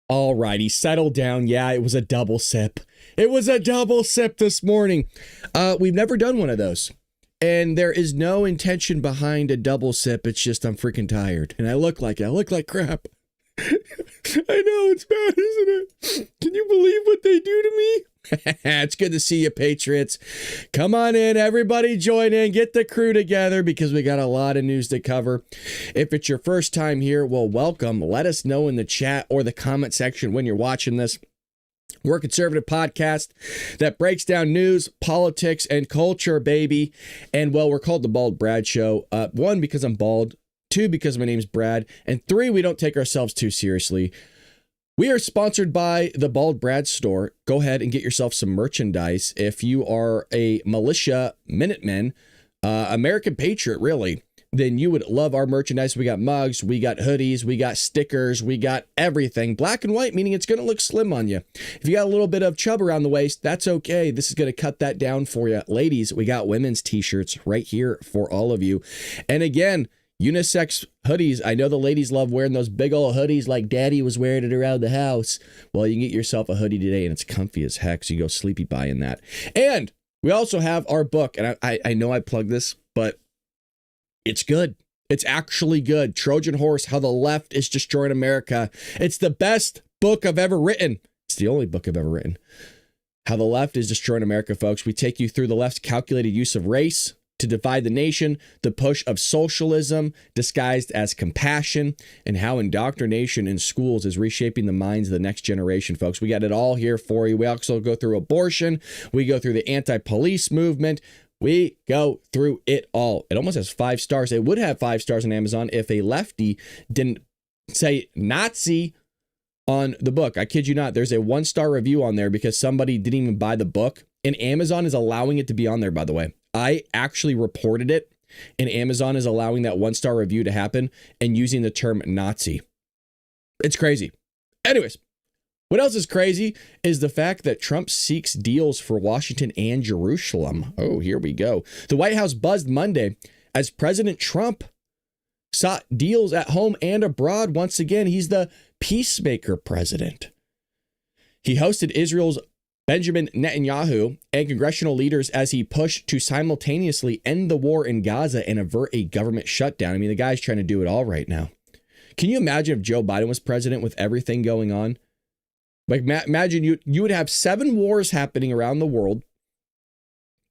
All righty, settle down. Yeah, it was a double sip. It was a double sip this morning. We've never done one of those. And there is no intention behind a double sip. It's just I'm freaking tired. And I look like crap. I know, it's bad, isn't it? Can you believe what they do to me? It's good to see you, Patriots. Come on in, everybody join in, get the crew together because we got a lot of news to cover. If it's your first time here, well, welcome. Let us know in the chat or the comment section when you're watching this. We're a conservative podcast that breaks down news, politics, and culture, baby. And, well, we're called The Bald Brad Show. One, because I'm bald. Two, because my name's Brad. And three, we don't take ourselves too seriously. We are sponsored by the Bald Brad store. Go ahead and get yourself some merchandise. If you are a militia Minuteman, American patriot, really, then you would love our merchandise. We got mugs, we got hoodies, we got stickers, we got everything. Black and white, meaning it's going to look slim on you. If you got a little bit of chub around the waist, that's okay. This is going to cut that down for you. Ladies, we got women's t-shirts right here for all of you. And again, unisex hoodies. I know the ladies love wearing those big old hoodies like daddy was wearing it around the house. Well, you can get yourself a hoodie today and it's comfy as heck. So you go sleepy by in that. And we also have our book. And I know I plugged this, but it's good. It's actually good. Trojan Horse, How the Left is Destroying America. It's the best book I've ever written. It's the only book I've ever written. How the Left is Destroying America, folks. We take you through the left's calculated use of race to divide the nation, the push of socialism disguised as compassion, and how indoctrination in schools is reshaping the minds of the next generation, folks. We got it all here for you. We also go through abortion. We go through the anti-police movement. We go through it all. It almost has 5 stars. It would have 5 stars on Amazon if a lefty didn't say Nazi on the book. I kid you not. There's a 1-star review on there because somebody didn't even buy the book. And Amazon is allowing it to be on there, by the way. I actually reported it, and Amazon is allowing that 1-star review to happen and using the term Nazi. It's crazy. Anyways, what else is crazy is the fact that Trump seeks deals for Washington and Jerusalem. Oh, here we go. The White House buzzed Monday as President Trump sought deals at home and abroad. Once again, he's the peacemaker president. He hosted Israel's Benjamin Netanyahu and congressional leaders as he pushed to simultaneously end the war in Gaza and avert a government shutdown. I mean, the guy's trying to do it all right now. Can you imagine if Joe Biden was president with everything going on? Like, imagine you would have 7 wars happening around the world.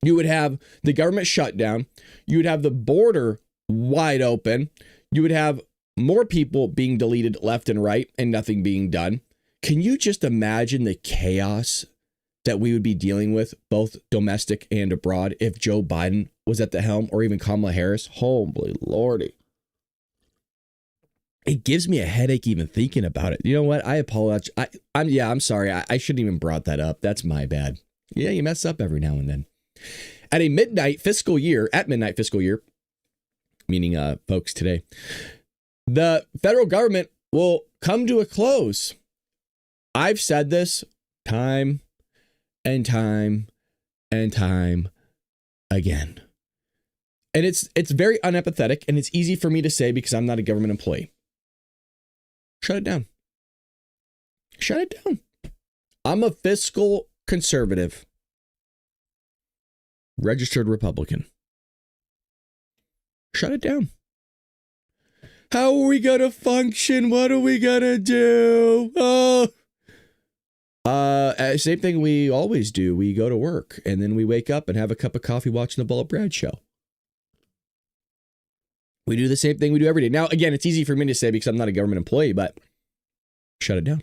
You would have the government shutdown. You would have the border wide open. You would have more people being deleted left and right and nothing being done. Can you just imagine the chaos that we would be dealing with, both domestic and abroad, if Joe Biden was at the helm, or even Kamala Harris? Holy lordy. It gives me a headache even thinking about it. You know what? I apologize. I'm sorry. I shouldn't even brought that up. That's my bad. Yeah, you mess up every now and then. At midnight fiscal year, meaning folks today, the federal government will come to a close. I've said this time and time and time again. And it's very unempathetic, and it's easy for me to say because I'm not a government employee. Shut it down. Shut it down. I'm a fiscal conservative, registered Republican. Shut it down. How are we going to function? What are we going to do? Oh. Same thing we always do. We go to work and then we wake up and have a cup of coffee watching the Bald Brad Show. We do the same thing we do every day. Now, again, it's easy for me to say because I'm not a government employee, but shut it down.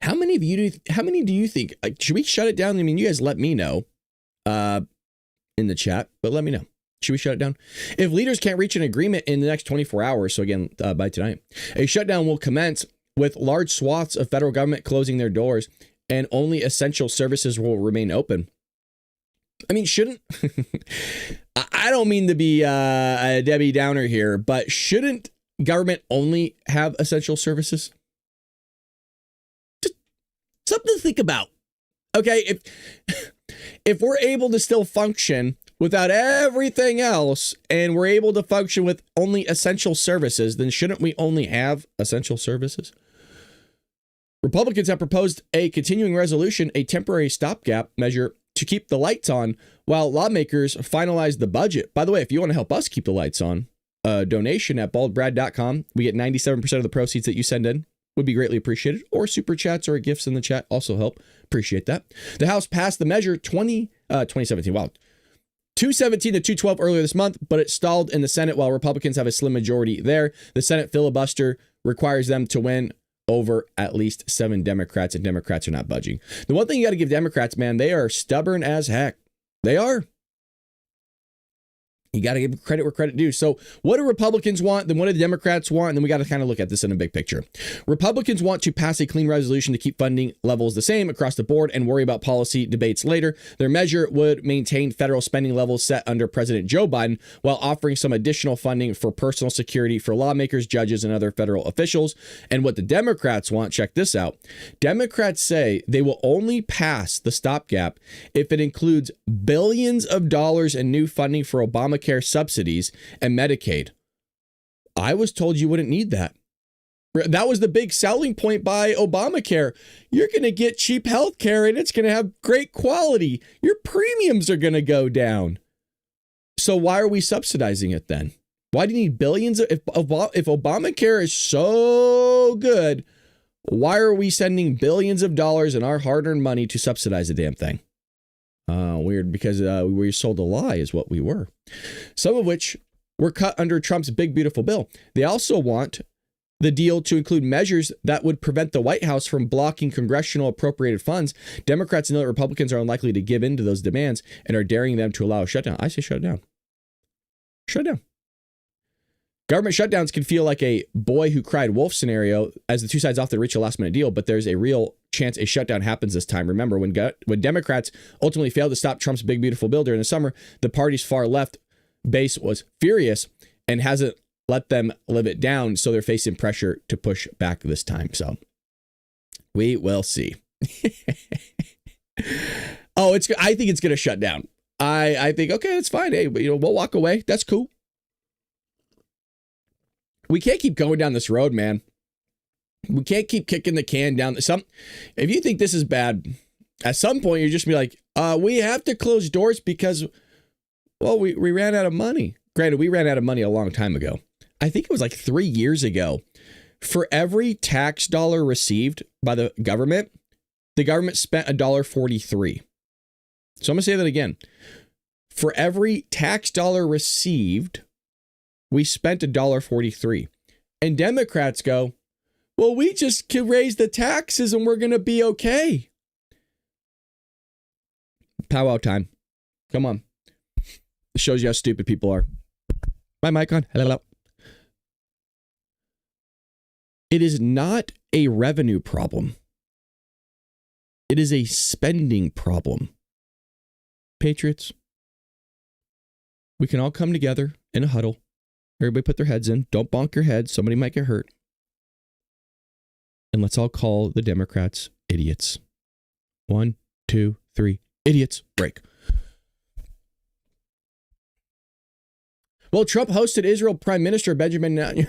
How many do you think, should we shut it down? I mean, you guys let me know in the chat, but let me know. Should we shut it down? If leaders can't reach an agreement in the next 24 hours, so again, by tonight, a shutdown will commence with large swaths of federal government closing their doors and only essential services will remain open. I mean, shouldn't, I don't mean to be a Debbie Downer here, but shouldn't government only have essential services? Just something to think about. Okay, if we're able to still function without everything else, and we're able to function with only essential services, then shouldn't we only have essential services? Republicans have proposed a continuing resolution, a temporary stopgap measure to keep the lights on while lawmakers finalize the budget. By the way, if you want to help us keep the lights on, a donation at baldbrad.com. We get 97% of the proceeds that you send in. Would be greatly appreciated. Or super chats or gifts in the chat also help. Appreciate that. The House passed the measure 2017. Wow. 217 to 212 earlier this month, but it stalled in the Senate while Republicans have a slim majority there. The Senate filibuster requires them to win over at least 7 Democrats, and Democrats are not budging. The one thing you got to give Democrats, man, they are stubborn as heck. They are. You got to give credit where credit due. So what do Republicans want? Then what do the Democrats want? And then we got to kind of look at this in a big picture. Republicans want to pass a clean resolution to keep funding levels the same across the board and worry about policy debates later. Their measure would maintain federal spending levels set under President Joe Biden while offering some additional funding for personal security for lawmakers, judges, and other federal officials. And what the Democrats want, check this out. Democrats say they will only pass the stopgap if it includes billions of dollars in new funding for Obamacare subsidies and Medicaid. I was told you wouldn't need that. That was the big selling point by Obamacare. You're going to get cheap health care and it's going to have great quality. Your premiums are going to go down. So why are we subsidizing it then? Why do you need billions? If Obamacare is so good, why are we sending billions of dollars in our hard-earned money to subsidize the damn thing? Weird, because we were sold a lie is what we were. Some of which were cut under Trump's big, beautiful bill. They also want the deal to include measures that would prevent the White House from blocking congressional appropriated funds. Democrats know that Republicans are unlikely to give in to those demands and are daring them to allow a shutdown. I say shut it down. Shut it down. Government shutdowns can feel like a boy who cried wolf scenario as the two sides often reach a last minute deal, but there's a real chance a shutdown happens this time. Remember, when Democrats ultimately failed to stop Trump's big, beautiful bill during the summer, the party's far left base was furious and hasn't let them live it down. So they're facing pressure to push back this time. So we will see. I think it's going to shut down. I think, okay, that's fine. Hey, we'll walk away. That's cool. We can't keep going down this road, man. We can't keep kicking the can down. If you think this is bad, at some point you're just be like, we have to close doors because, well, we ran out of money. Granted, we ran out of money a long time ago. I think it was like 3 years ago. For every tax dollar received by the government spent $1.43. So I'm going to say that again. For every tax dollar received, we spent $1.43. And Democrats go, well, we just can raise the taxes and we're going to be okay. Powwow time. Come on. It shows you how stupid people are. My mic on. Hello. It is not a revenue problem. It is a spending problem. Patriots, we can all come together in a huddle. Everybody put their heads in. Don't bonk your head. Somebody might get hurt. And let's all call the Democrats idiots. 1, 2, 3. Idiots. Break. Well, Trump hosted Israel Prime Minister Benjamin Netanyahu.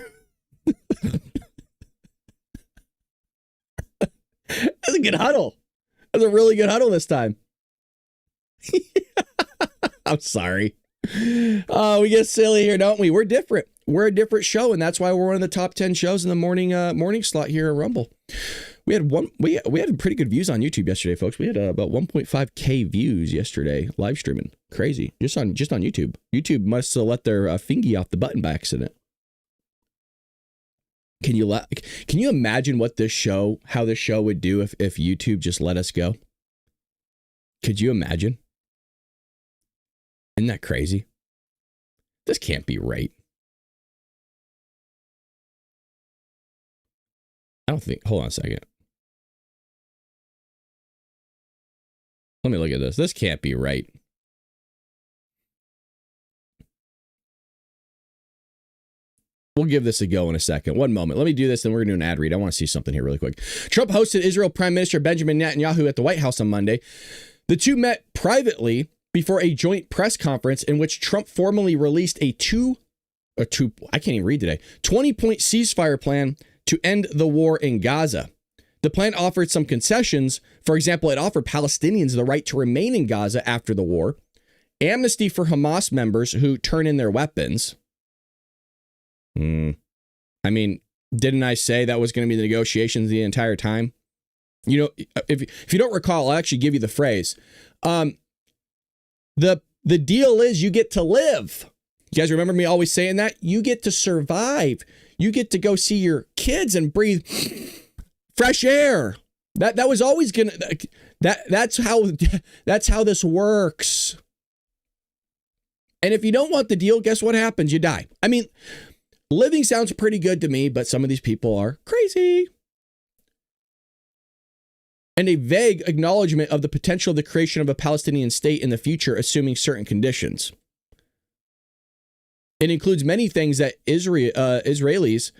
That's a good huddle. That's a really good huddle this time. I'm sorry. We get silly here, don't we? We're different. We're a different show, and that's why we're one of the top 10 shows in the morning slot here at Rumble. We had pretty good views on YouTube yesterday, folks. We had about 1.5K views yesterday, live streaming. Crazy. Just on YouTube. YouTube must have let their fingy off the button by accident. Can you imagine how this show would do if YouTube just let us go? Could you imagine? Isn't that crazy? This can't be right. Hold on a second. Let me look at this. This can't be right. We'll give this a go in a second. One moment. Let me do this, and we're going to do an ad read. I want to see something here really quick. Trump hosted Israel Prime Minister Benjamin Netanyahu at the White House on Monday. The two met privately before a joint press conference in which Trump formally released I can't even read today, 20-point ceasefire plan to end the war in Gaza. The plan offered some concessions. For example, it offered Palestinians the right to remain in Gaza after the war, amnesty for Hamas members who turn in their weapons. I mean, didn't I say that was going to be the negotiations the entire time? You know, if you don't recall, I'll actually give you the phrase. The deal is you get to live. You guys remember me always saying that? You get to survive. You get to go see your kids and breathe fresh air. That was always gonna. That's how this works. And if you don't want the deal, guess what happens? You die. I mean, living sounds pretty good to me, but some of these people are crazy. And a vague acknowledgement of the potential of the creation of a Palestinian state in the future, assuming certain conditions. It includes many things that Israelis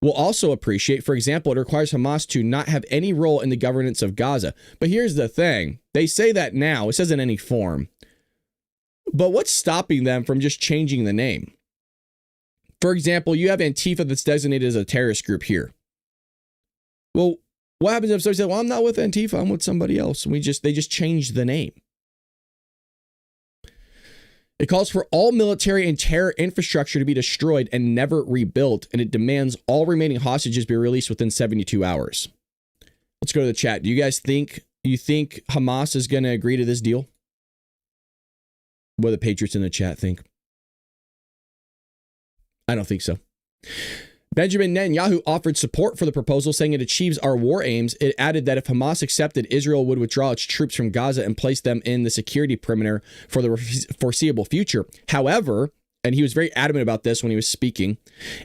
will also appreciate. For example, it requires Hamas to not have any role in the governance of Gaza. But here's the thing. They say that now. It says in any form. But what's stopping them from just changing the name? For example, you have Antifa that's designated as a terrorist group here. Well, what happens if somebody says, well, I'm not with Antifa, I'm with somebody else. And they just changed the name. It calls for all military and terror infrastructure to be destroyed and never rebuilt. And it demands all remaining hostages be released within 72 hours. Let's go to the chat. Do you guys think Hamas is going to agree to this deal? What do the patriots in the chat think? I don't think so. Benjamin Netanyahu offered support for the proposal, saying it achieves our war aims. It added that if Hamas accepted, Israel would withdraw its troops from Gaza and place them in the security perimeter for the foreseeable future. However, and he was very adamant about this when he was speaking,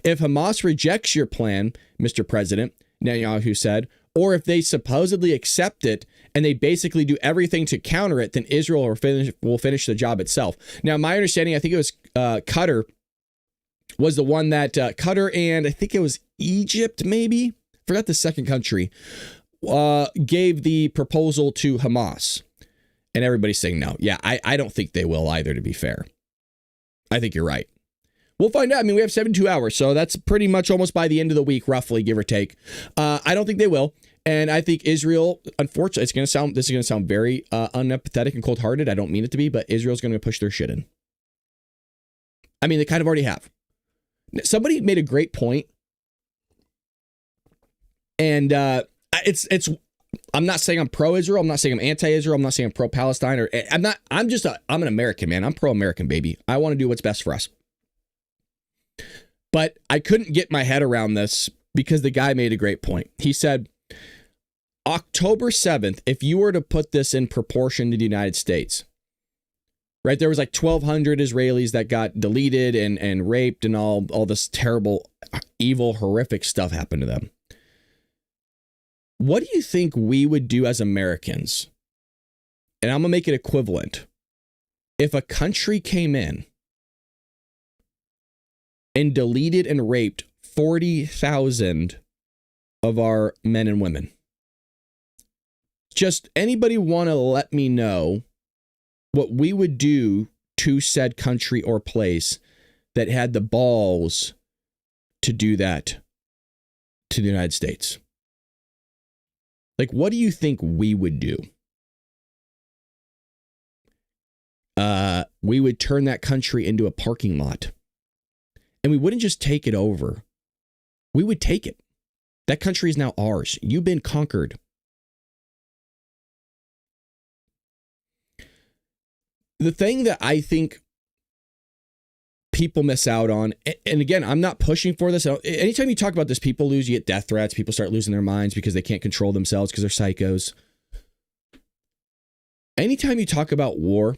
if Hamas rejects your plan, Mr. President, Netanyahu said, or if they supposedly accept it and they basically do everything to counter it, then Israel will finish the job itself. Now, my understanding, I think it was Qatar was the one that Qatar and I think it was Egypt, maybe, forgot the second country, gave the proposal to Hamas. And everybody's saying no. Yeah, I don't think they will either, to be fair. I think you're right. We'll find out. I mean, we have 72 hours, so that's pretty much almost by the end of the week, roughly, give or take. I don't think they will. And I think Israel, unfortunately, this is going to sound very unempathetic and cold-hearted. I don't mean it to be, but Israel's going to push their shit in. I mean, they kind of already have. Somebody made a great point, and I'm not saying I'm pro-Israel. I'm not saying I'm anti-Israel. I'm not saying I'm pro-Palestine. I'm an American, man. I'm pro-American, baby. I want to do what's best for us. But I couldn't get my head around this because the guy made a great point. He said, October 7th, if you were to put this in proportion to the United States, right, there was like 1,200 Israelis that got deleted and raped and all this terrible, evil, horrific stuff happened to them. What do you think we would do as Americans? And I'm going to make it equivalent. If a country came in and deleted and raped 40,000 of our men and women. Just anybody want to let me know what we would do to said country or place that had the balls to do that to the United States? Like, what do you think we would do? We would turn that country into a parking lot. And we wouldn't just take it over. We would take it. That country is now ours. You've been conquered. The thing that I think people miss out on, and again, I'm not pushing for this. Anytime you talk about this, people lose, you get death threats. People start losing their minds because they can't control themselves because they're psychos. Anytime you talk about war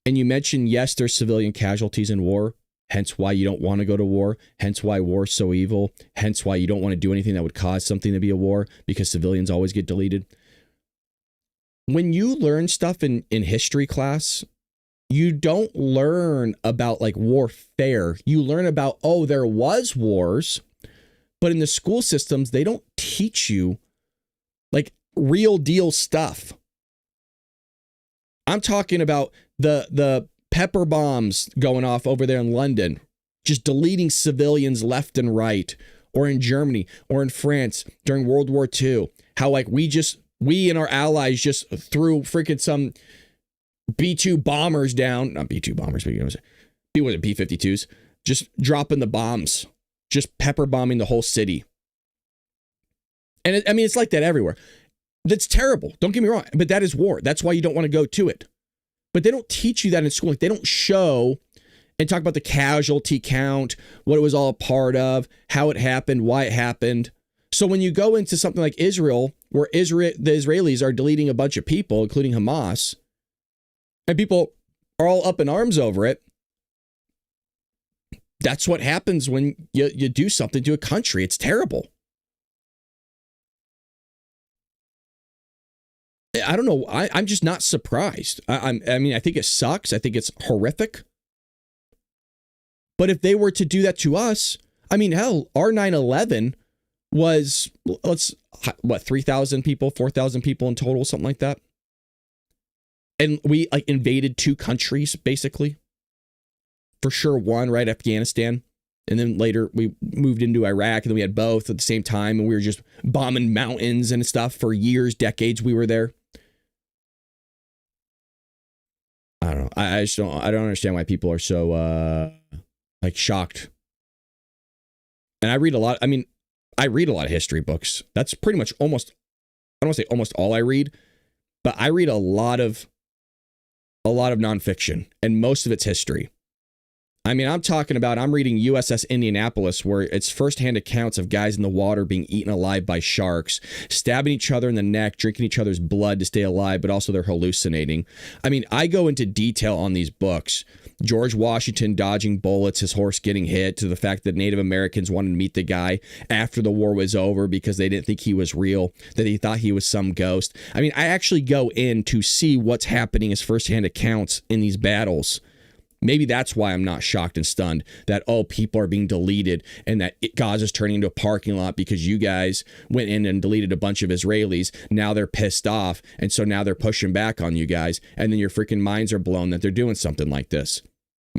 and you mention, yes, there's civilian casualties in war, hence why you don't want to go to war, hence why war is so evil, hence why you don't want to do anything that would cause something to be a war because civilians always get deleted. When you learn stuff in history class, you don't learn about like warfare. You learn about, oh, there was wars, but in the school systems, they don't teach you like real deal stuff. I'm talking about the pepper bombs going off over there in London, just deleting civilians left and right, or in Germany or in France during World War II. How like we and our allies just threw freaking some B-2 bombers down, not B-2 bombers, but was it B-52s, just dropping the bombs, just pepper bombing the whole city. And it's like that everywhere. That's terrible. Don't get me wrong, but that is war. That's why you don't want to go to it. But they don't teach you that in school. Like, they don't show and talk about the casualty count, what it was all a part of, how it happened, why it happened. So when you go into something like Israel, where the Israelis are deleting a bunch of people, including Hamas, and people are all up in arms over it, that's what happens when you do something to a country. It's terrible. I don't know. I'm just not surprised. I mean, I think it sucks. I think it's horrific. But if they were to do that to us, I mean, hell, our 9/11 was, 3,000 people, 4,000 people in total, something like that. And we like invaded 2 countries, basically. For sure, one, right? Afghanistan. And then later we moved into Iraq, and then we had both at the same time. And we were just bombing mountains and stuff for years, decades we were there. I don't know. I don't understand why people are so like shocked. And I read a lot. I mean, I read a lot of history books. That's pretty much almost, I don't want to say almost all I read, but I read a lot of nonfiction, and most of it's history. I mean, I'm reading USS Indianapolis, where it's firsthand accounts of guys in the water being eaten alive by sharks, stabbing each other in the neck, drinking each other's blood to stay alive, but also they're hallucinating. I mean, I go into detail on these books. George Washington dodging bullets, his horse getting hit, to the fact that Native Americans wanted to meet the guy after the war was over because they didn't think he was real, that they thought he was some ghost. I mean, I actually go in to see what's happening as firsthand accounts in these battles. Maybe that's why I'm not shocked and stunned that, oh, people are being deleted and that Gaza's turning into a parking lot because you guys went in and deleted a bunch of Israelis. Now they're pissed off. And so now they're pushing back on you guys. And then your freaking minds are blown that they're doing something like this.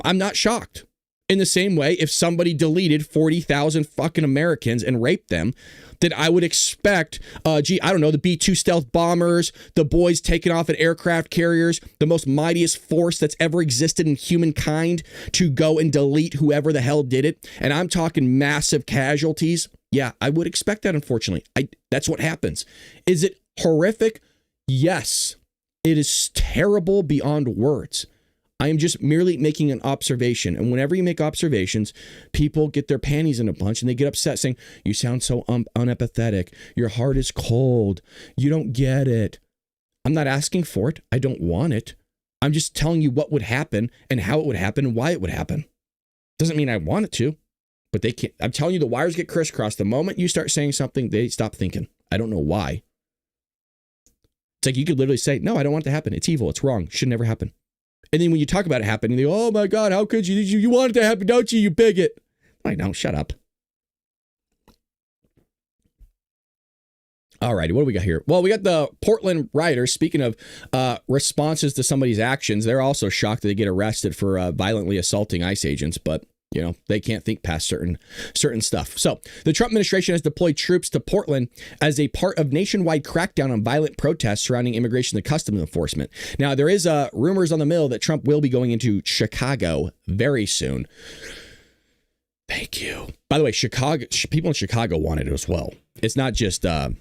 I'm not shocked. In the same way, if somebody deleted 40,000 fucking Americans and raped them, then I would expect, I don't know, the B-2 stealth bombers, the boys taking off at aircraft carriers, the most mightiest force that's ever existed in humankind, to go and delete whoever the hell did it. And I'm talking massive casualties. Yeah, I would expect that, unfortunately. That's what happens. Is it horrific? Yes. It is terrible beyond words. I am just merely making an observation. And whenever you make observations, people get their panties in a bunch and they get upset saying, you sound so unempathetic. Your heart is cold. You don't get it. I'm not asking for it. I don't want it. I'm just telling you what would happen and how it would happen and why it would happen. Doesn't mean I want it to, but they can't. I'm telling you, the wires get crisscrossed. The moment you start saying something, they stop thinking. I don't know why. It's like you could literally say, no, I don't want it to happen. It's evil. It's wrong. Should never happen. And then when you talk about it happening, they go, oh my God, how could you? You want it to happen, don't you, you bigot? I know, shut up. All righty, what do we got here? Well, we got the Portland rioters. Speaking of responses to somebody's actions, they're also shocked that they get arrested for violently assaulting ICE agents, but you know, they can't think past certain stuff. So the Trump administration has deployed troops to Portland as a part of nationwide crackdown on violent protests surrounding immigration and customs enforcement. Now, there is rumors on the mill that Trump will be going into Chicago very soon. Thank you. By the way, Chicago people in Chicago wanted it as well. It's not just Trump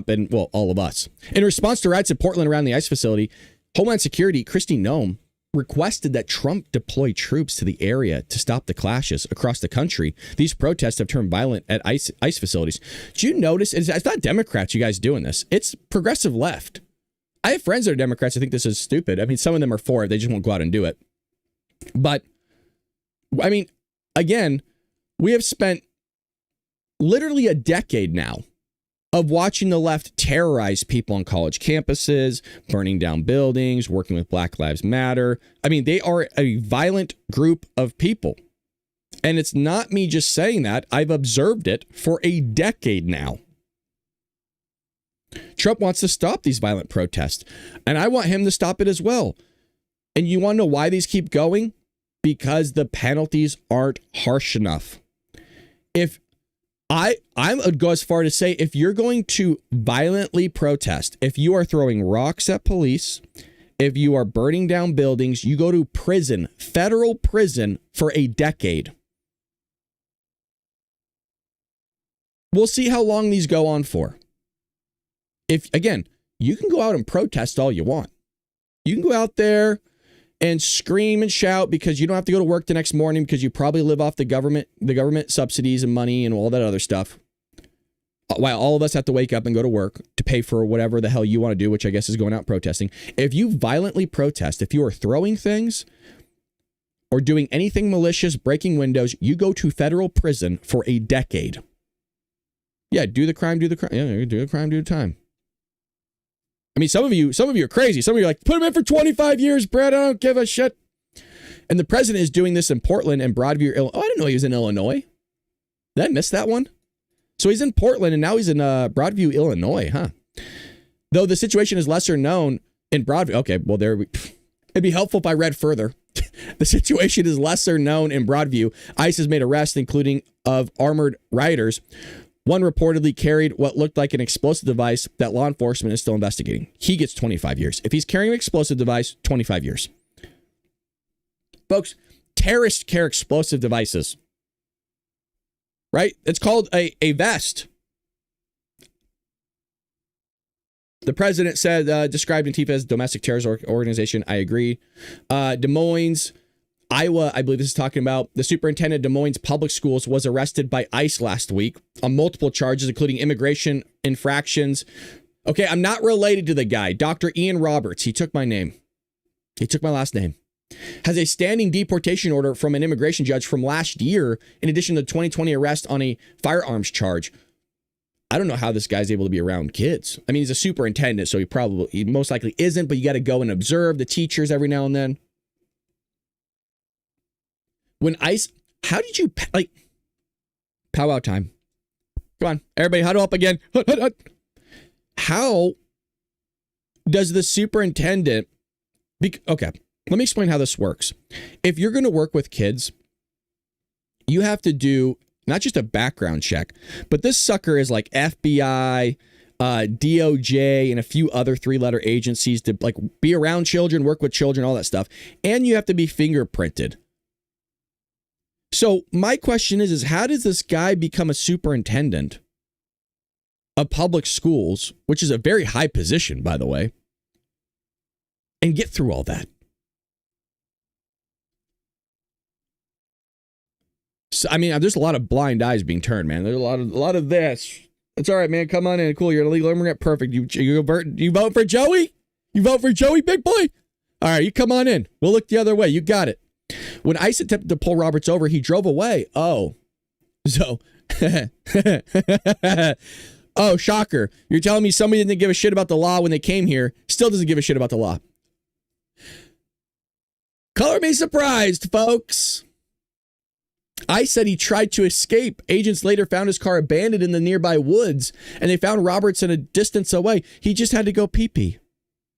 and, well, all of us. In response to riots in Portland around the ICE facility, Homeland Security Kristi Noem requested that Trump deploy troops to the area to stop the clashes across the country. These protests have turned violent at ICE facilities. Do you notice? It's not Democrats, you guys, doing this. It's progressive left. I have friends that are Democrats. I think this is stupid. I mean, some of them are for it. They just won't go out and do it. But, I mean, again, we have spent literally a decade now of watching the left terrorize people on college campuses, burning down buildings, working with Black Lives Matter. I mean, they are a violent group of people. And it's not me just saying that. I've observed it for a decade now. Trump wants to stop these violent protests, and I want him to stop it as well. And you want to know why these keep going? Because the penalties aren't harsh enough. If I would go as far to say, if you're going to violently protest, if you are throwing rocks at police, if you are burning down buildings, you go to prison, federal prison for a decade. We'll see how long these go on for. If, again, you can go out and protest all you want. You can go out there and scream and shout because you don't have to go to work the next morning because you probably live off the government subsidies and money and all that other stuff. While all of us have to wake up and go to work to pay for whatever the hell you want to do, which I guess is going out protesting. If you violently protest, if you are throwing things or doing anything malicious, breaking windows, you go to federal prison for a decade. Yeah, do the crime, do the crime. Yeah, do the crime, do the time. I mean, some of you are crazy. Some of you are like, put him in for 25 years, Brad. I don't give a shit. And the president is doing this in Portland and Broadview, Illinois. Oh, I didn't know he was in Illinois. Did I miss that one? So he's in Portland and now he's in Broadview, Illinois, huh? Though the situation is lesser known in Broadview. Okay, well, it'd be helpful if I read further. The situation is lesser known in Broadview. ICE has made arrests, including of armored rioters. One reportedly carried what looked like an explosive device that law enforcement is still investigating. He gets 25 years. If he's carrying an explosive device, 25 years. Folks, terrorists carry explosive devices. Right? It's called a vest. The president said, described Antifa as a domestic terrorist organization. I agree. Des Moines, Iowa, I believe this is talking about the superintendent of Des Moines Public Schools was arrested by ICE last week on multiple charges, including immigration infractions. Okay, I'm not related to the guy. Dr. Ian Roberts, he took my name. He took my last name. Has a standing deportation order from an immigration judge from last year, in addition to the 2020 arrest on a firearms charge. I don't know how this guy's able to be around kids. I mean, he's a superintendent, so he most likely isn't, but you got to go and observe the teachers every now and then. When ICE, how did you, like, powwow time. Come on, everybody huddle up again. How does the superintendent, okay, let me explain how this works. If you're going to work with kids, you have to do not just a background check, but this sucker is like FBI, DOJ, and a few other three-letter agencies to like be around children, work with children, all that stuff. And you have to be fingerprinted. So my question is how does this guy become a superintendent of public schools, which is a very high position, by the way, and get through all that? So, I mean, there's a lot of blind eyes being turned, man. There's a lot of this. It's all right, man. Come on in. Cool. You're an illegal immigrant. Perfect. You vote for Joey? You vote for Joey, big boy? All right, you come on in. We'll look the other way. You got it. When ICE attempted to pull Roberts over, he drove away. Oh, so, oh, shocker. You're telling me somebody didn't give a shit about the law when they came here, still doesn't give a shit about the law. Color me surprised, folks. ICE said he tried to escape. Agents later found his car abandoned in the nearby woods, and they found Roberts in a distance away. He just had to go pee-pee.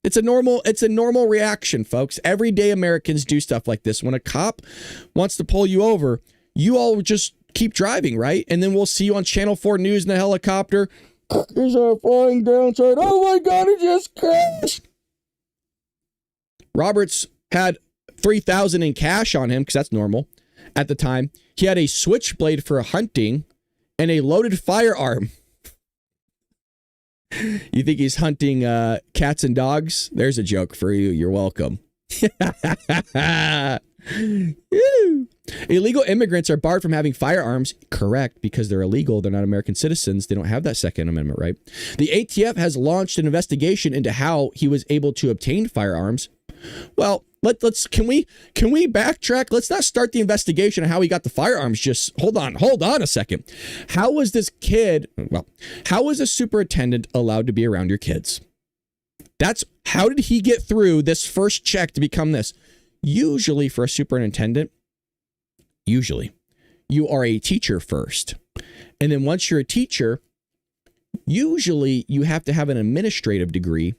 It's a normal reaction, folks. Everyday Americans do stuff like this. When a cop wants to pull you over, you all just keep driving, right? And then we'll see you on Channel 4 News in a helicopter. There's a flying downside. Oh my God, it just crashed. Roberts had $3,000 in cash on him, because that's normal at the time. He had a switchblade for hunting and a loaded firearm. You think he's hunting cats and dogs? There's a joke for you. You're welcome. Illegal immigrants are barred from having firearms. Correct, because they're illegal. They're not American citizens. They don't have that Second Amendment right. The ATF has launched an investigation into how he was able to obtain firearms. Well, let's can we backtrack? Let's not start the investigation of how he got the firearms. Just hold on a second. How was this kid? Well, how was a superintendent allowed to be around your kids? How did he get through this first check to become this? Usually for a superintendent, you are a teacher first. And then once you're a teacher, Usually you have to have an administrative degree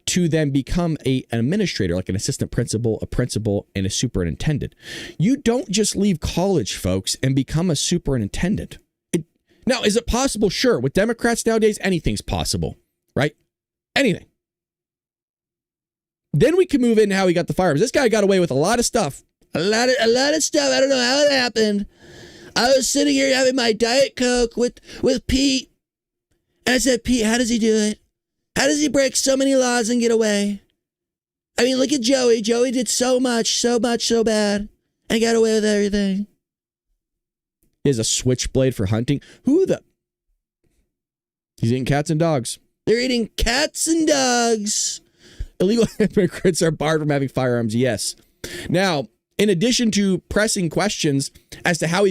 to then become an administrator, like an assistant principal, a principal, and a superintendent. You don't just leave college, folks, and become a superintendent. Now, is it possible? Sure. With Democrats nowadays, anything's possible, right? Anything. Then we can move into how he got the firearms. This guy got away with a lot of stuff. A lot of stuff. I don't know how it happened. I was sitting here having my Diet Coke with Pete. And I said, Pete, how does he do it? How does he break so many laws and get away? I mean, look at Joey. Joey did so much, so bad. And got away with everything. He has a switchblade for hunting. He's eating cats and dogs. They're eating cats and dogs. Illegal immigrants are barred from having firearms. Yes. Now, in addition to pressing questions as to how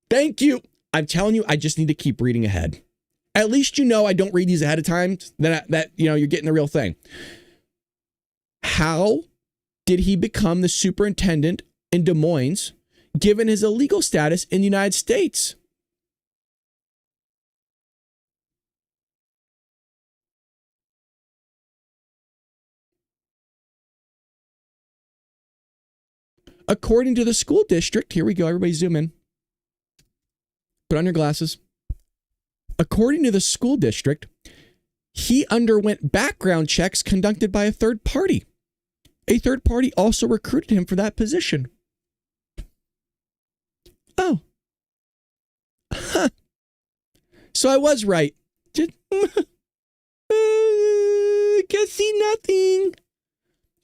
thank you. I'm telling you, I just need to keep reading ahead. At least I don't read these ahead of time. That you're getting the real thing. How did he become the superintendent in Des Moines, given his illegal status in the United States? According to the school district, here we go, everybody zoom in. Put on your glasses. According to the school district, he underwent background checks conducted by a third party. A third party also recruited him for that position. Oh. Huh. So I was right. Just, can't see nothing.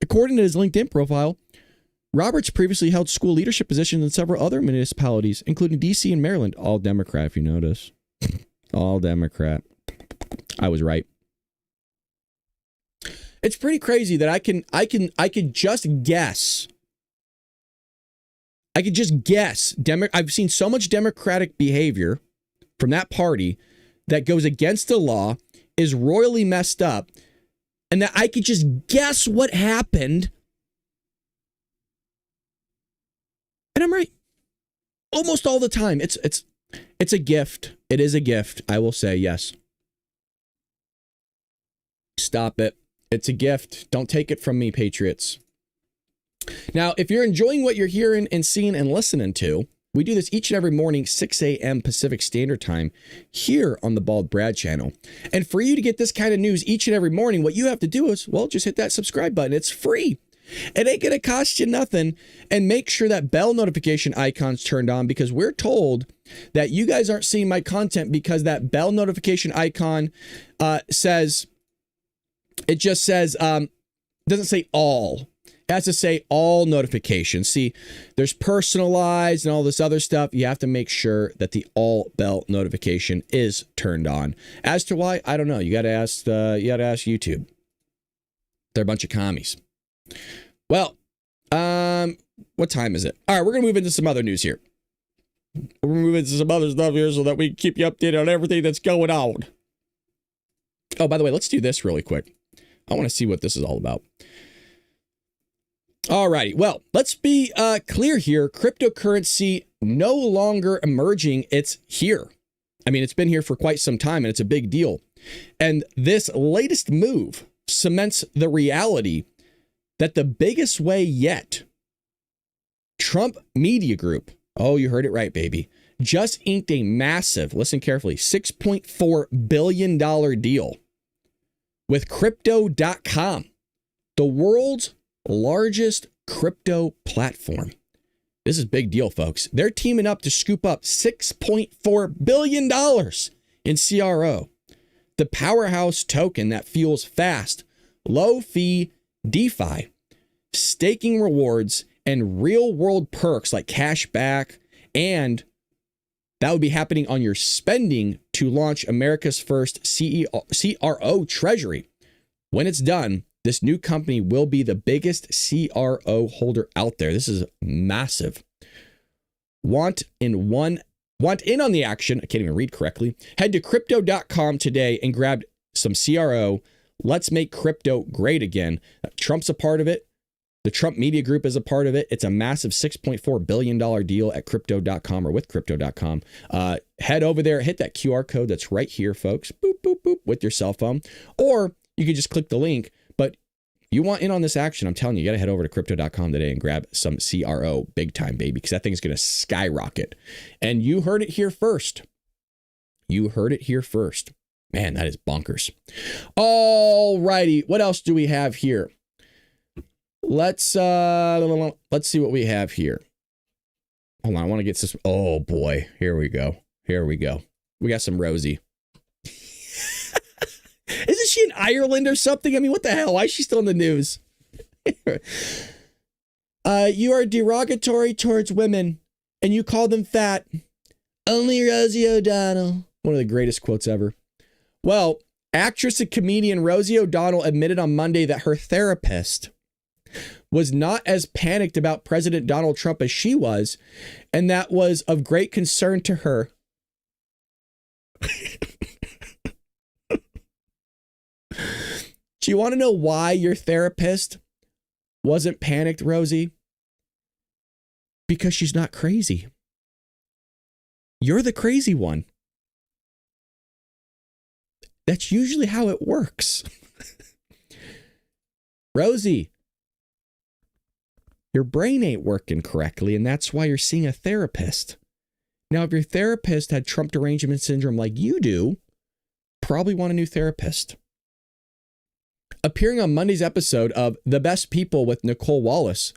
According to his LinkedIn profile, Roberts previously held school leadership positions in several other municipalities, including D.C. and Maryland. All Democrat, if you notice. All Democrat. I was right. It's pretty crazy that I could just guess. I could just guess. I've seen so much Democratic behavior from that party that goes against the law, is royally messed up, and that I could just guess what happened. And I'm right. Almost all the time. It's a gift. It is a gift. I will say yes. Stop it. It's a gift. Don't take it from me, patriots. Now, if you're enjoying what you're hearing and seeing and listening to, we do this each and every morning, 6 a.m. Pacific Standard Time, here on the Bald Brad channel. And for you to get this kind of news each and every morning, what you have to do is, well, just hit that subscribe button. It's free. It ain't going to cost you nothing. And make sure that bell notification icon's turned on, because we're told that you guys aren't seeing my content because that bell notification icon says, it just says, doesn't say all. It has to say all notifications. See, there's personalized and all this other stuff. You have to make sure that the all bell notification is turned on. As to why, I don't know. You got to ask YouTube. They're a bunch of commies. Well, what time is it? All right, we're going to move into some other news here. We're going to move into some other stuff here so that we can keep you updated on everything that's going on. Oh, by the way, let's do this really quick. I want to see what this is all about. All righty. Well, let's be clear here. Cryptocurrency no longer emerging. It's here. I mean, it's been here for quite some time, and it's a big deal. And this latest move cements the reality that the biggest way yet, Trump Media Group, oh, you heard it right, baby, just inked a massive, listen carefully, $6.4 billion deal with Crypto.com, the world's largest crypto platform. This is a big deal, folks. They're teaming up to scoop up $6.4 billion in CRO, the powerhouse token that fuels fast, low-fee DeFi, staking rewards, and real-world perks like cash back, and that would be happening on your spending to launch America's first CRO treasury. When it's done, this new company will be the biggest CRO holder out there. This is massive. Want in on the action? I can't even read correctly. Head to crypto.com today and grab some CRO. Let's make crypto great again. Trump's a part of it. The Trump Media Group is a part of it. It's a massive $6.4 billion deal at crypto.com or with crypto.com. Head over there, hit that QR code that's right here, folks. Boop, boop, boop, with your cell phone. Or you can just click the link. But you want in on this action, I'm telling you, you got to head over to crypto.com today and grab some CRO big time, baby, because that thing is going to skyrocket. And you heard it here first. You heard it here first. Man, that is bonkers. All righty. What else do we have here? Let's see what we have here. Hold on, I want to get this. Oh boy, here we go. Here we go. We got some Rosie. Isn't she in Ireland or something? I mean, what the hell? Why is she still in the news? You are derogatory towards women, and you call them fat. Only Rosie O'Donnell. One of the greatest quotes ever. Well, actress and comedian Rosie O'Donnell admitted on Monday that her therapist was not as panicked about President Donald Trump as she was, and that was of great concern to her. Do you want to know why your therapist wasn't panicked, Rosie? Because she's not crazy. You're the crazy one. That's usually how it works. Rosie, your brain ain't working correctly, and that's why you're seeing a therapist. Now, if your therapist had Trump derangement syndrome like you do, probably want a new therapist. Appearing on Monday's episode of The Best People with Nicole Wallace,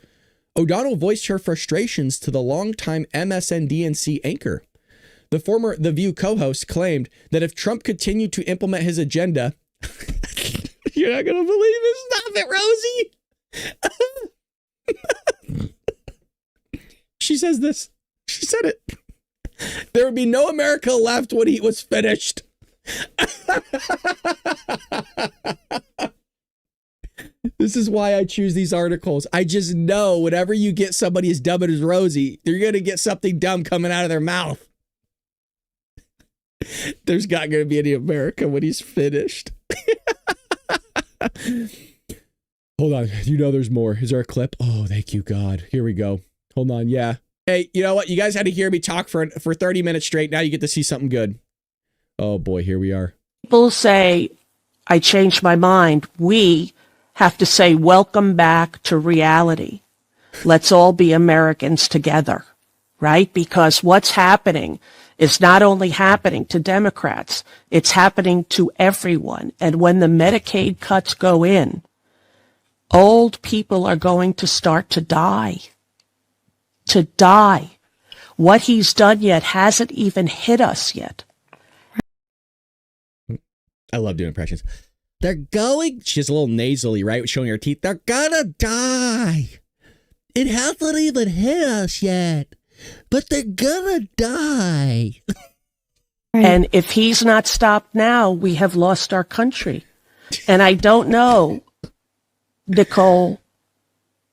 O'Donnell voiced her frustrations to the longtime MSNBC anchor. The former The View co-host claimed that if Trump continued to implement his agenda, you're not going to believe it. Stop it, Rosie. She says this. She said it. There would be no America left when he was finished. This is why I choose these articles. I just know whenever you get somebody as dumb as Rosie, you're going to get something dumb coming out of their mouth. There's not going to be any America when he's finished. Hold on. You know there's more. Is there a clip? Oh, thank you, God. Here we go. Hold on. Yeah. Hey, you know what? You guys had to hear me talk for 30 minutes straight. Now you get to see something good. Oh, boy. Here we are. People say, I changed my mind. We have to say, welcome back to reality. Let's all be Americans together, right? Because what's happening is not only happening to Democrats, it's happening to everyone. And when the Medicaid cuts go in, old people are going to start to die. To die. What he's done yet hasn't even hit us yet. I love doing impressions. They're going, she's a little nasally, right? Showing her teeth. They're gonna die. It hasn't even hit us yet, but they're gonna die. And if he's not stopped now, we have lost our country. And I don't know, Nicole,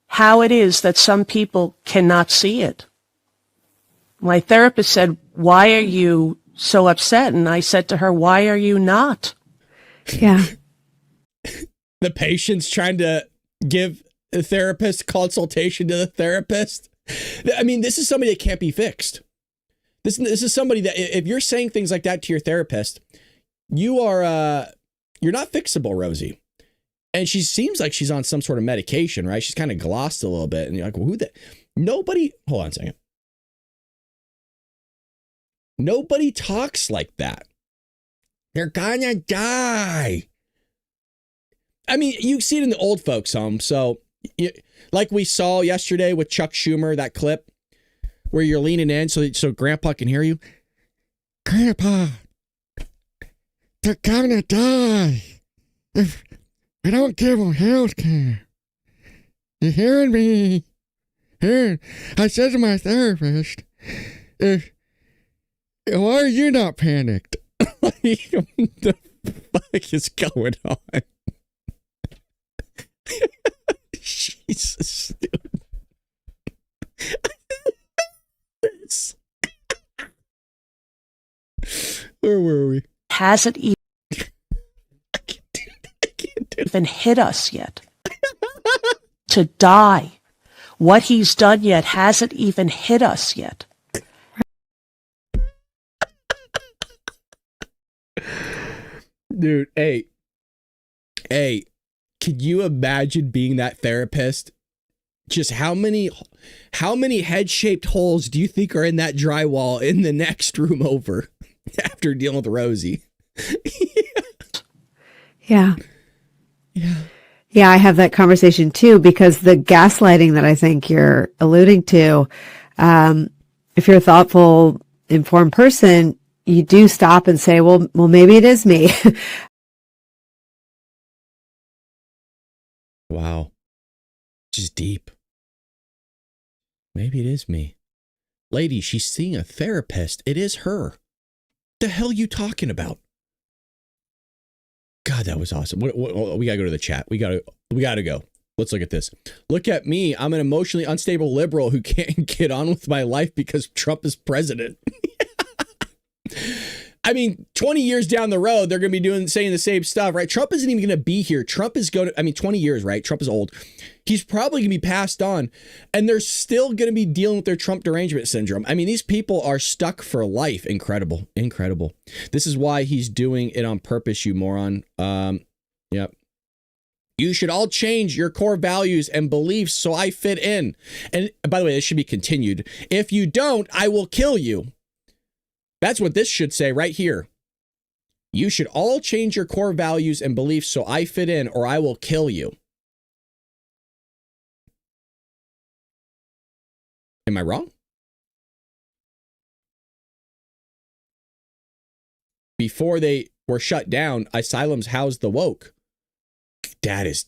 how it is that some people cannot see it. My therapist said, why are you so upset? And I said to her, why are you not? Yeah. The patient's trying to give a therapist consultation to the therapist. I mean, this is somebody that can't be fixed. This is somebody that if you're saying things like that to your therapist, you're not fixable, Rosie. And she seems like she's on some sort of medication, right? She's kind of glossed a little bit. And you're like, well, nobody, hold on a second. Nobody talks like that. They're gonna die. I mean, you see it in the old folks' home. So, like we saw yesterday with Chuck Schumer, that clip where you're leaning in so Grandpa can hear you. Grandpa, they're gonna die if we don't give them health care. You hearing me? Here, I said to my therapist, why are you not panicked? What the fuck is going on? Jesus, dude. Where were we? Hasn't even hit us yet. to die. What he's done yet hasn't even hit us yet. Dude, hey, can you imagine being that therapist? Just how many head-shaped holes do you think are in that drywall in the next room over after dealing with Rosie? Yeah. Yeah. Yeah, I have that conversation too, because the gaslighting that I think you're alluding to, if you're a thoughtful, informed person, you do stop and say, well, maybe it is me. Wow. Just deep. Maybe it is me. Lady, she's seeing a therapist. It is her. The hell you talking about? God, that was awesome. We gotta go to the chat. We gotta go. Let's look at this. Look at me. I'm an emotionally unstable liberal who can't get on with my life because Trump is president. I mean, 20 years down the road, they're going to be saying the same stuff, right? Trump isn't even going to be here. Trump is going to, 20 years, right? Trump is old. He's probably going to be passed on, and they're still going to be dealing with their Trump derangement syndrome. I mean, these people are stuck for life. Incredible. Incredible. This is why he's doing it on purpose, you moron. Yep. You should all change your core values and beliefs so I fit in. And by the way, this should be continued. If you don't, I will kill you. That's what this should say right here. You should all change your core values and beliefs so I fit in, or I will kill you. Am I wrong? Before they were shut down, asylums housed the woke. That is.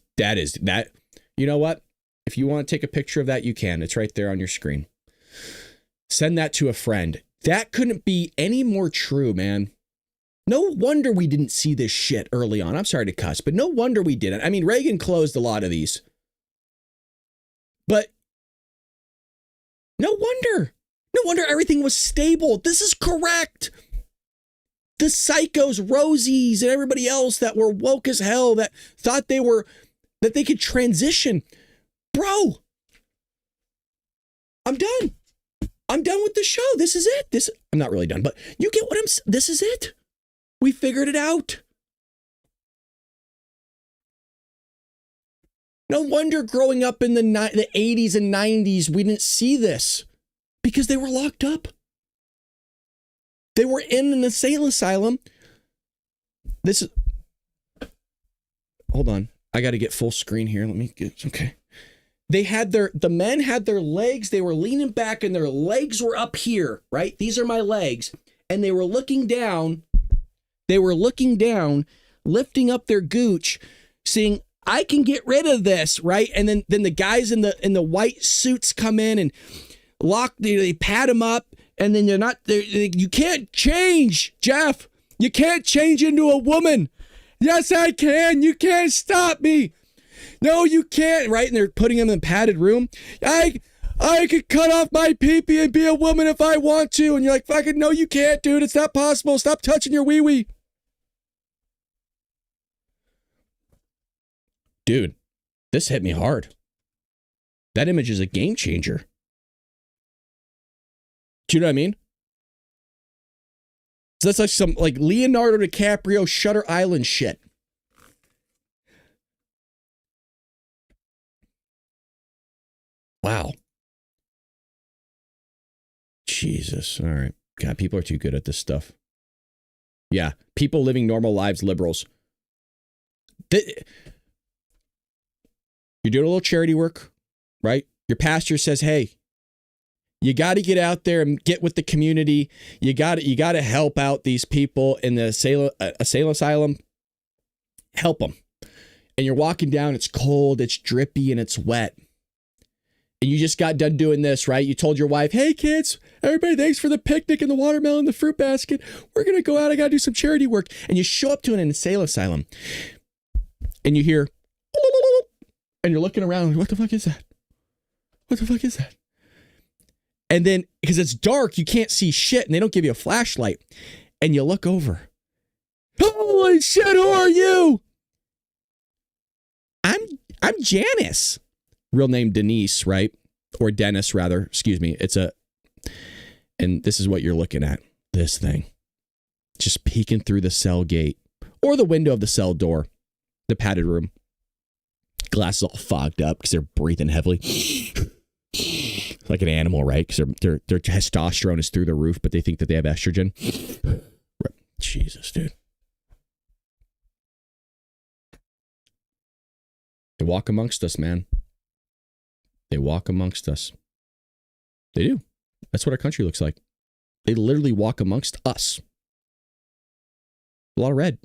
You know what? If you want to take a picture of that, you can. It's right there on your screen. Send that to a friend. That couldn't be any more true, man. No wonder we didn't see this shit early on. I'm sorry to cuss, but no wonder we didn't. I mean, Reagan closed a lot of these. But no wonder. No wonder everything was stable. This is correct. The psychos, Rosies, and everybody else that were woke as hell, that thought that they could transition. Bro, I'm done. I'm done with the show. This is it. I'm not really done, but you get what this is it. We figured it out. No wonder growing up in the 80s and 90s, we didn't see this because they were locked up. They were in an asylum. Hold on. I got to get full screen here. Okay. The men had their legs, they were leaning back and their legs were up here, right? These are my legs. And they were looking down, lifting up their gooch, saying, I can get rid of this, right? And then the guys in the white suits come in and they pat them up, and then you can't change, Jeff. You can't change into a woman. Yes, I can. You can't stop me. No, you can't, right? And they're putting him in a padded room. I could cut off my pee-pee and be a woman if I want to. And you're like, fucking, no, you can't, dude. It's not possible. Stop touching your wee-wee. Dude, this hit me hard. That image is a game changer. Do you know what I mean? So that's like some Leonardo DiCaprio Shutter Island shit. Wow. Jesus. All right. God, people are too good at this stuff. Yeah. People living normal lives, liberals. You're doing a little charity work, right? Your pastor says, hey, you got to get out there and get with the community. You got to help out these people in the asylum. Help them. And you're walking down, it's cold, it's drippy, and it's wet. And you just got done doing this, right? You told your wife, hey, kids, everybody, thanks for the picnic and the watermelon and the fruit basket. We're going to go out. I got to do some charity work. And you show up to an asylum and you hear, and you're looking around, what the fuck is that? What the fuck is that? And then, because it's dark, you can't see shit, and they don't give you a flashlight. And you look over. Holy shit, who are you? I'm Janice. real name Denise, right? Or Dennis, rather. Excuse me. And this is what you're looking at. This thing. Just peeking through the cell gate or the window of the cell door, the padded room. Glasses all fogged up because they're breathing heavily. Like an animal, right? Because their testosterone is through the roof, but they think that they have estrogen. Jesus, dude. They walk amongst us, man. They walk amongst us. They do. That's what our country looks like. They literally walk amongst us. A lot of red.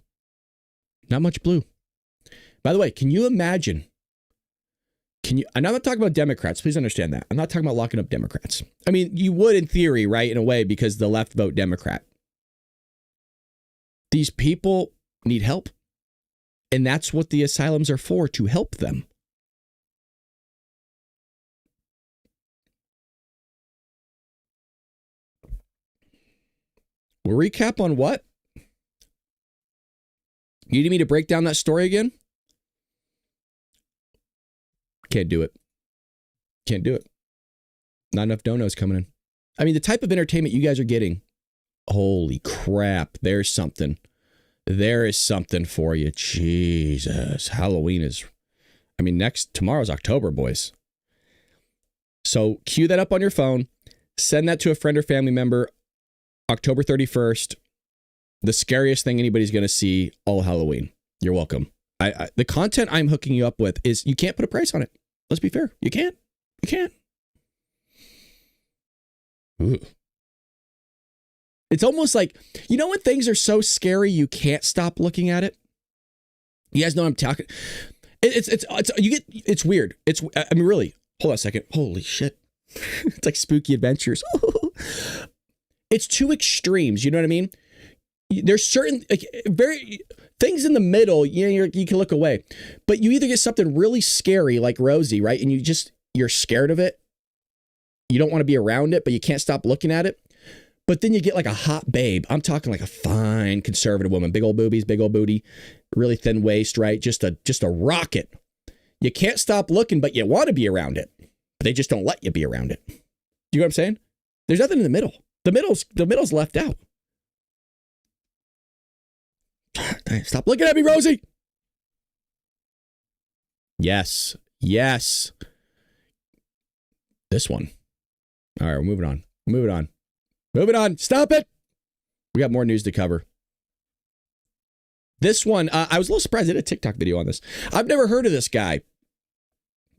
Not much blue. By the way, can you imagine? And I'm not talking about Democrats. Please understand that. I'm not talking about locking up Democrats. I mean, you would in theory, right? In a way, because the left vote Democrat. These people need help. And that's what the asylums are for, to help them. We'll recap on what? You need me to break down that story again? Can't do it. Can't do it. Not enough donos coming in. I mean, the type of entertainment you guys are getting. Holy crap. There's something. There is something for you. Jesus. Halloween is, tomorrow's October, boys. So cue that up on your phone. Send that to a friend or family member. October 31st. The scariest thing anybody's going to see all Halloween. You're welcome. The content I'm hooking you up with is, you can't put a price on it. Let's be fair. You can't. You can't. Ooh. It's almost like, you know when things are so scary you can't stop looking at it? You guys know what I'm talking. It's weird. Really. Hold on a second. Holy shit. It's like Spooky Adventures. It's two extremes. You know what I mean? There's certain very things in the middle. You can look away, but you either get something really scary like Rosie, right? And you're scared of it. You don't want to be around it, but you can't stop looking at it. But then you get like a hot babe. I'm talking like a fine conservative woman, big old boobies, big old booty, really thin waist, right? Just a rocket. You can't stop looking, but you want to be around it. But they just don't let you be around it. You know what I'm saying? There's nothing in the middle. The middle's left out. Stop looking at me, Rosie. Yes. This one. All right, we're moving on. Moving on. Stop it. We got more news to cover. This one, I was a little surprised. I did a TikTok video on this. I've never heard of this guy.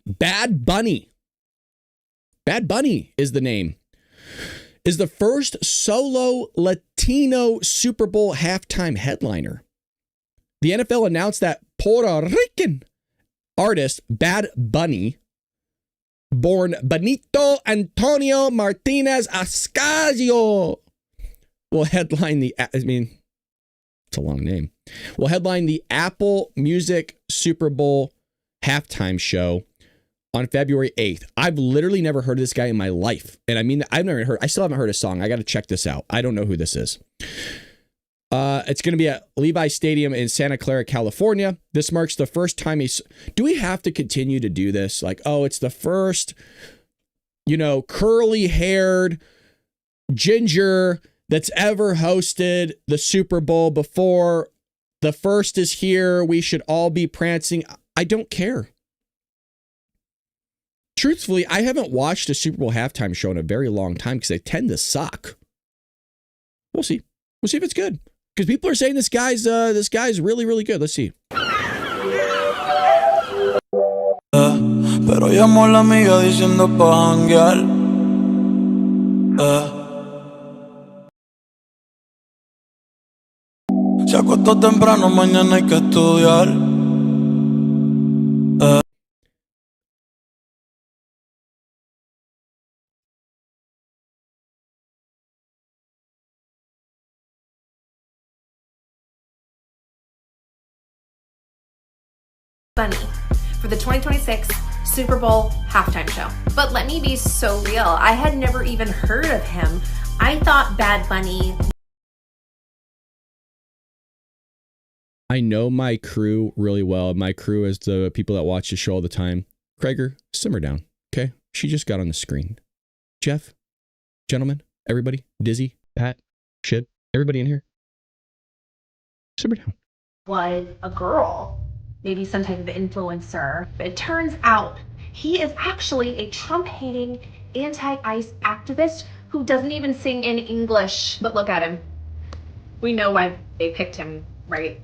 Bad Bunny. Bad Bunny is the name. Is the first solo Latino Super Bowl halftime headliner. The NFL announced that Puerto Rican artist Bad Bunny, born Benito Antonio Martinez Ascasio, will headline it's a long name. Will headline the Apple Music Super Bowl halftime show on February 8th. I've literally never heard of this guy in my life. And I still haven't heard a song. I got to check this out. I don't know who this is. It's going to be at Levi Stadium in Santa Clara, California. This marks the first time do we have to continue to do this? Like, it's the first, curly haired ginger that's ever hosted the Super Bowl before. The first is here. We should all be prancing. I don't care. Truthfully, I haven't watched a Super Bowl halftime show in a very long time because they tend to suck. We'll see. We'll see if it's good. Because people are saying this guy's really, really good. Let's see. Pero llamó la amiga diciendo pa' janguear. Se acostó temprano, mañana hay que estudiar. Bunny for the 2026 Super Bowl halftime show. But let me be so real. I had never even heard of him. I thought Bad Bunny. I know my crew really well. My crew is the people that watch the show all the time. Krager, simmer down. Okay. She just got on the screen. Jeff, gentlemen, everybody, Dizzy, Pat, Shib, everybody in here. Simmer down. Was a girl, maybe some type of influencer. But it turns out he is actually a Trump-hating anti-ICE activist who doesn't even sing in English. But look at him. We know why they picked him, right?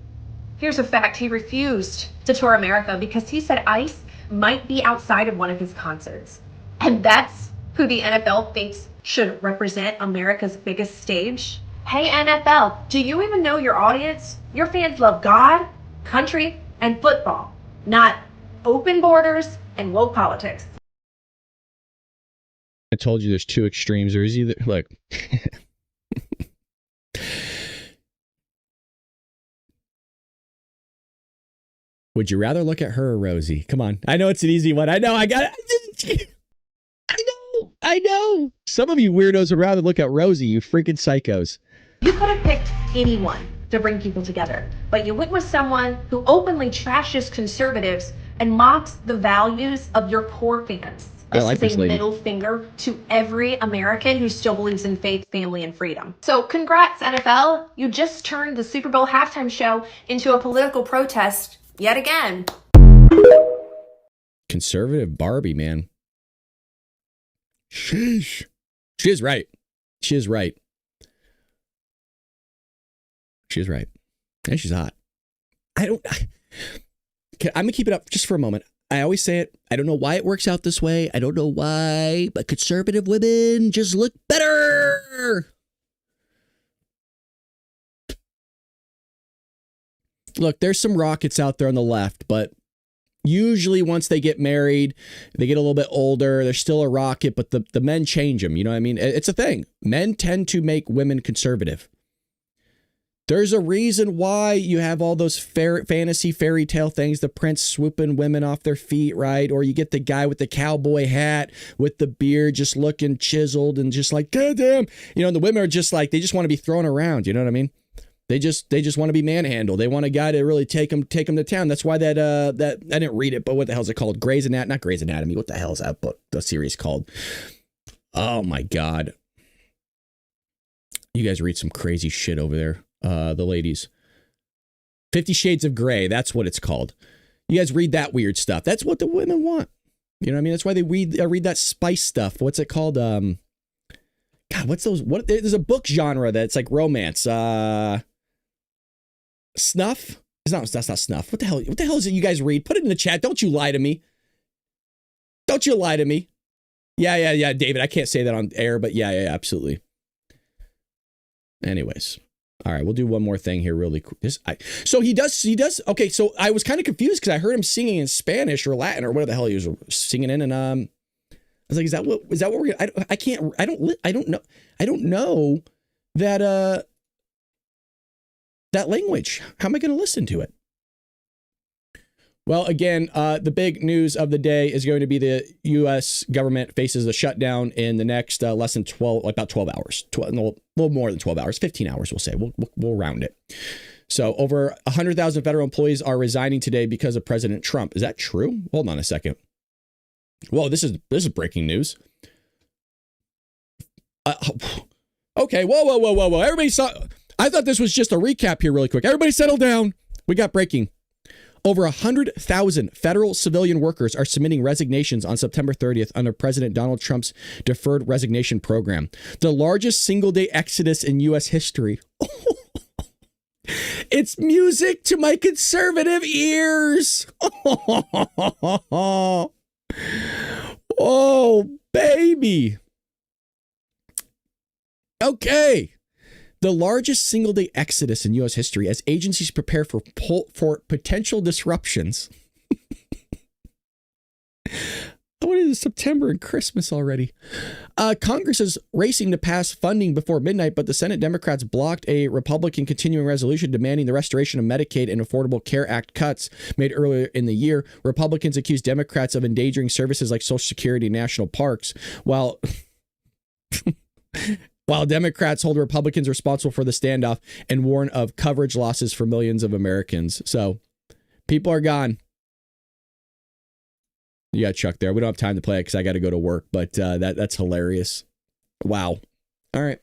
Here's a fact. He refused to tour America because he said ICE might be outside of one of his concerts. And that's who the NFL thinks should represent America's biggest stage. Hey, NFL, do you even know your audience? Your fans love God, country, and football, not open borders and woke politics. I told you there's two extremes. There's either, look. Would you rather look at her or Rosie? Come on. I know it's an easy one. I know. I know. Some of you weirdos would rather look at Rosie, you freaking psychos. You could have picked anyone to bring people together, but you went with someone who openly trashes conservatives and mocks the values of your core fans. This is a middle finger to every American who still believes in faith, family, and freedom. So congrats, NFL. You just turned the Super Bowl halftime show into a political protest yet again. Conservative Barbie, man. Sheesh. She is right. She is right. She is right. And she's hot. I'm going to keep it up just for a moment. I always say it. I don't know why it works out this way. I don't know why, but conservative women just look better. Look, there's some rockets out there on the left, but usually once they get married, they get a little bit older, they're still a rocket, but the men change them. You know what I mean? It's a thing. Men tend to make women conservative. There's a reason why you have all those fantasy fairy tale things, the prince swooping women off their feet, right? Or you get the guy with the cowboy hat with the beard just looking chiseled and just like, goddamn. You know, and the women are just like, they just want to be thrown around. You know what I mean? They just want to be manhandled. They want a guy to really take them to town. That's why that I didn't read it, but what the hell is it called? Grey's Anatomy, not Grey's Anatomy. What the hell is that book? The series called? Oh my God. You guys read some crazy shit over there. The ladies. 50 Shades of Grey. That's what it's called. You guys read that weird stuff. That's what the women want. You know what I mean? That's why they read that spice stuff. What's it called? God, what's those? What? There's a book genre that's like romance. Snuff? That's not snuff. What the hell is it you guys read? Put it in the chat. Don't you lie to me. Don't you lie to me. Yeah, David. I can't say that on air, but yeah, absolutely. Anyways. All right, we'll do one more thing here really quick. So he does. Okay, so I was kind of confused because I heard him singing in Spanish or Latin or whatever the hell he was singing in, and I was like, is that what we're gonna? I don't know that that language. How am I going to listen to it? Well, again, the big news of the day is going to be the U.S. government faces a shutdown in the next less than 12, about 12 hours, a little more than 12 hours, 15 hours, we'll say. We'll round it. So over 100,000 federal employees are resigning today because of President Trump. Is that true? Hold on a second. Whoa, this is breaking news. Okay, whoa. Everybody I thought this was just a recap here really quick. Everybody settle down. We got breaking. Over 100,000 federal civilian workers are submitting resignations on September 30th under President Donald Trump's deferred resignation program, the largest single-day exodus in U.S. history. It's music to my conservative ears. Oh, baby. Okay. The largest single-day exodus in U.S. history as agencies prepare for potential disruptions. What is September and Christmas already? Congress is racing to pass funding before midnight, but the Senate Democrats blocked a Republican continuing resolution demanding the restoration of Medicaid and Affordable Care Act cuts made earlier in the year. Republicans accused Democrats of endangering services like Social Security and national parks, while Democrats hold Republicans responsible for the standoff and warn of coverage losses for millions of Americans. So people are gone. Yeah, Chuck there. We don't have time to play it because I got to go to work, but that's hilarious. Wow. All right.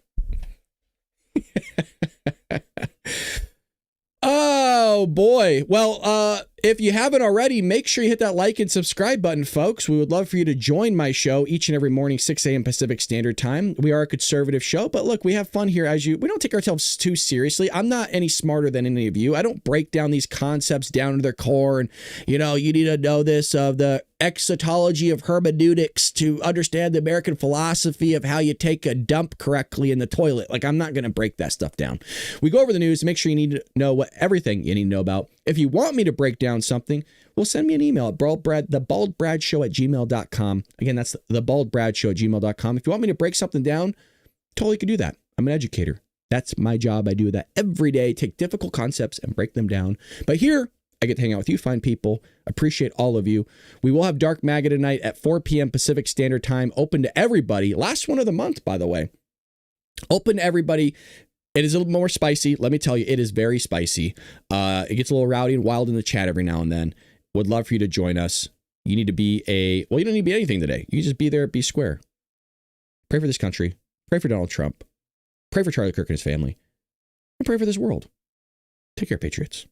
Oh boy. Well, if you haven't already, make sure you hit that like and subscribe button, folks. We would love for you to join my show each and every morning, 6 a.m. Pacific Standard Time. We are a conservative show, but look, we have fun here we don't take ourselves too seriously. I'm not any smarter than any of you. I don't break down these concepts down to their core and, you need to know this of the exotology of hermeneutics to understand the American philosophy of how you take a dump correctly in the toilet. Like, I'm not going to break that stuff down. We go over the news to make sure you need to know everything you need to know about. If you want me to break down something, well, send me an email at thebaldbradshow@gmail.com. Again, that's thebaldbradshow@gmail.com. If you want me to break something down, totally could do that. I'm an educator. That's my job. I do that every day. Take difficult concepts and break them down. But here, I get to hang out with you fine people. Appreciate all of you. We will have Dark Maga tonight at 4 p.m. Pacific Standard Time. Open to everybody. Last one of the month, by the way. Open to everybody. It is a little more spicy. Let me tell you, it is very spicy. It gets a little rowdy and wild in the chat every now and then. Would love for you to join us. You need to be you don't need to be anything today. You just be there, be square. Pray for this country. Pray for Donald Trump. Pray for Charlie Kirk and his family. And pray for this world. Take care, Patriots.